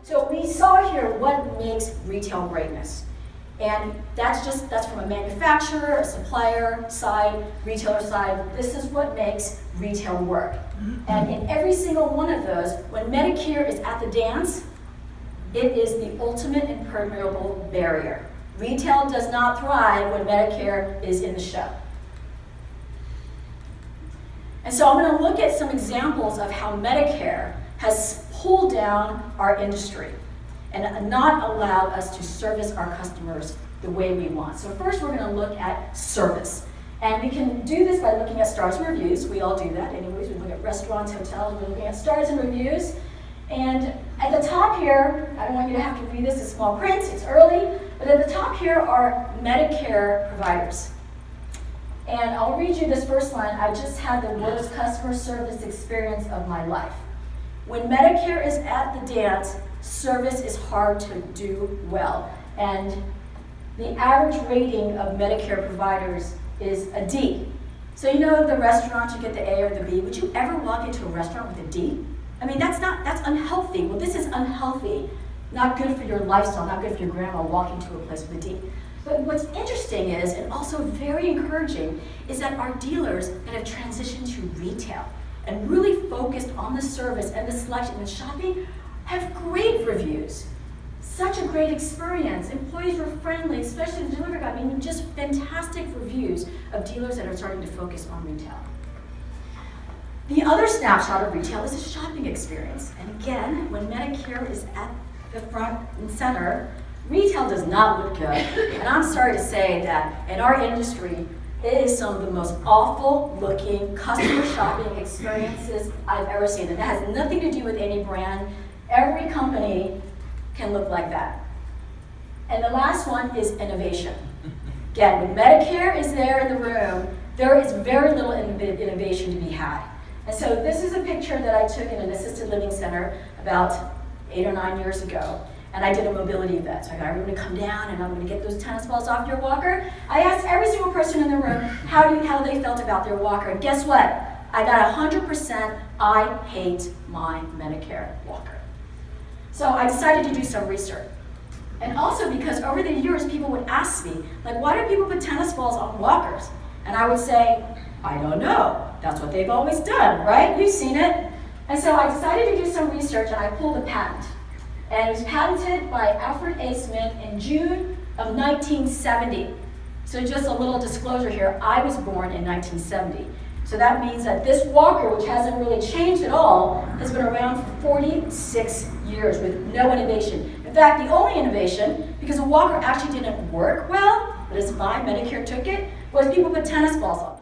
So we saw here what makes retail greatness. And that's from a manufacturer, a supplier side, retailer side. This is what makes retail work. And in every single one of those, when Medicare is at the dance, it is the ultimate impermeable barrier. Retail does not thrive when Medicare is in the show. And so I'm going to look at some examples of how Medicare has pulled down our industry and not allowed us to service our customers the way we want. So first we're going to look at service. And we can do this by looking at stars and reviews. We all do that anyways. We look at restaurants, hotels, we're looking at stars and reviews. And at the top here, I don't want you to have to read this in small print, it's early, but at the top here are Medicare providers. And I'll read you this first line. I just had the worst customer service experience of my life. When Medicare is at the dance, service is hard to do well. And the average rating of Medicare providers is a D. So you know the restaurant, you get the A or the B. Would you ever walk into a restaurant with a D? I mean, that's unhealthy. Well, this is unhealthy. Not good for your lifestyle, not good for your grandma walking to a place with a D. But what's interesting is, and also very encouraging, is that our dealers that have transitioned to retail and really focused on the service and the selection and shopping have great reviews. Such a great experience. Employees were friendly, especially the delivery guy. I mean, just fantastic reviews of dealers that are starting to focus on retail. The other snapshot of retail is a shopping experience. And again, when Medicare is at the front and center, retail does not look good. And I'm sorry to say that in our industry, it is some of the most awful looking customer shopping experiences I've ever seen. And that has nothing to do with any brand. Every company can look like that. And the last one is innovation. Again, when Medicare is there in the room, there is very little innovation to be had. And so this is a picture that I took in an assisted living center about 8 or 9 years ago. And I did a mobility event. So I got everyone to come down and I'm going to get those tennis balls off your walker. I asked every single person in the room how they felt about their walker. And guess what? I got 100% I hate my Medicare walker. So I decided to do some research. And also because over the years people would ask me, like, why do people put tennis balls on walkers? And I would say, I don't know. That's what they've always done, right? You've seen it. And so I decided to do some research and I pulled a patent. And it was patented by Alfred A. Smith in June of 1970. So just a little disclosure here, I was born in 1970. So that means that this walker, which hasn't really changed at all, has been around for 46 years with no innovation. In fact, the only innovation, because the walker actually didn't work well, but it's fine, Medicare took it, was people put tennis balls on.